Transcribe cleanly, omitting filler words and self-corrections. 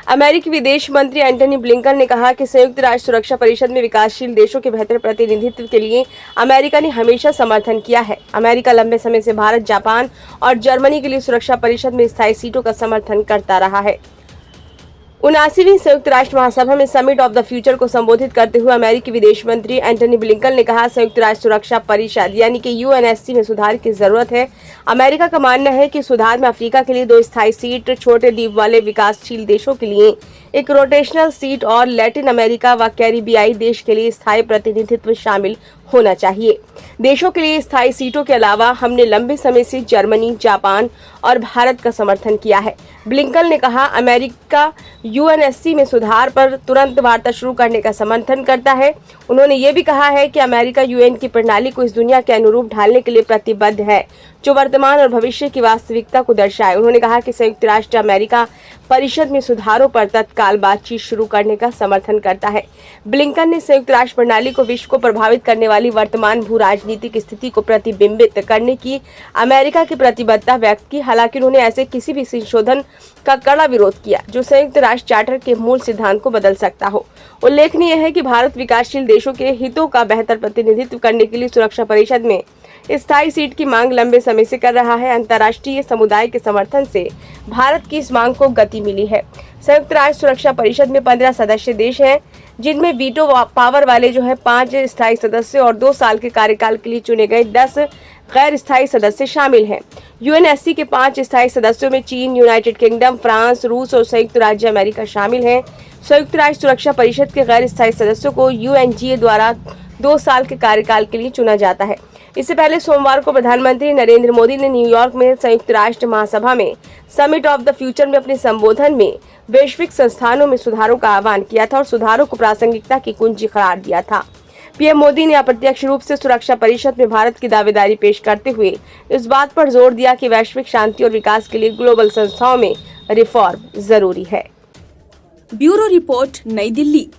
अमेरिकी विदेश मंत्री एंटनी ब्लिंकन ने कहा कि संयुक्त राष्ट्र सुरक्षा परिषद में विकासशील देशों के बेहतर प्रतिनिधित्व के लिए अमेरिका ने हमेशा समर्थन किया है। अमेरिका लंबे समय से भारत, जापान और जर्मनी के लिए सुरक्षा परिषद में स्थायी सीटों का समर्थन करता रहा है। 79वीं संयुक्त राष्ट्र महासभा में समिट ऑफ द फ्यूचर को संबोधित करते हुए अमेरिकी विदेश मंत्री एंटनी ब्लिंकन ने कहा, संयुक्त राष्ट्र सुरक्षा परिषद यानी कि यूएनएससी में सुधार की जरूरत है। अमेरिका का मानना है कि सुधार में अफ्रीका के लिए 2 स्थायी सीट, छोटे द्वीप वाले विकासशील देशों के लिए एक रोटेशनल सीट और लैटिन अमेरिका व कैरिबियाई देश के लिए स्थायी प्रतिनिधित्व शामिल होना चाहिए। देशों के लिए स्थायी सीटों के अलावा हमने लंबे समय से जर्मनी, जापान और भारत का समर्थन किया है। ब्लिंकन ने कहा, अमेरिका यूएनएससी में सुधार पर तुरंत वार्ता शुरू करने का समर्थन करता है। उन्होंने ये भी कहा है कि अमेरिका यूएन की प्रणाली को इस दुनिया के अनुरूप ढालने के लिए प्रतिबद्ध है, जो वर्तमान और भविष्य की वास्तविकता को दर्शाए। उन्होंने कहा कि संयुक्त राष्ट्र अमेरिका परिषद में सुधारों पर तत्काल बातचीत शुरू करने का समर्थन करता है। ब्लिंकन ने संयुक्त राष्ट्र प्रणाली को विश्व को प्रभावित करने वाली वर्तमान भू राजनीतिक स्थिति को प्रतिबिंबित करने की अमेरिका की प्रतिबद्धता व्यक्त की। हालांकि उन्होंने ऐसे किसी भी संशोधन का कड़ा विरोध किया जो संयुक्त राष्ट्र चार्टर के मूल सिद्धांत को बदल सकता हो। उल्लेखनीय है कि भारत विकासशील देशों के हितों का बेहतर प्रतिनिधित्व करने के लिए सुरक्षा परिषद में स्थायी सीट की मांग लंबे समय से कर रहा है। अंतर्राष्ट्रीय समुदाय के समर्थन से भारत की इस मांग को गति मिली है। संयुक्त राष्ट्र सुरक्षा परिषद में 15 सदस्य देश हैं, जिनमें वीटो पावर वाले 5 स्थायी सदस्य और 2 साल के कार्यकाल के लिए चुने गए 10 गैर स्थायी सदस्य शामिल हैं। यूएनएससी के 5 स्थायी सदस्यों में चीन, यूनाइटेड किंगडम, फ्रांस, रूस और संयुक्त राज्य अमेरिका शामिल हैं। संयुक्त राष्ट्र सुरक्षा परिषद के गैर स्थायी सदस्यों को यूएनजीए द्वारा 2 साल के कार्यकाल के लिए चुना जाता है। इससे पहले सोमवार को प्रधानमंत्री नरेंद्र मोदी ने न्यूयॉर्क में संयुक्त राष्ट्र महासभा में समिट ऑफ द फ्यूचर में अपने संबोधन में वैश्विक संस्थानों में सुधारों का आह्वान किया था और सुधारों को प्रासंगिकता की कुंजी करार दिया था। पीएम मोदी ने अप्रत्यक्ष रूप से सुरक्षा परिषद में भारत की दावेदारी पेश करते हुए इस बात पर जोर दिया कि वैश्विक शांति और विकास के लिए ग्लोबल संस्थाओं में रिफॉर्म जरूरी है। ब्यूरो रिपोर्ट, नई दिल्ली।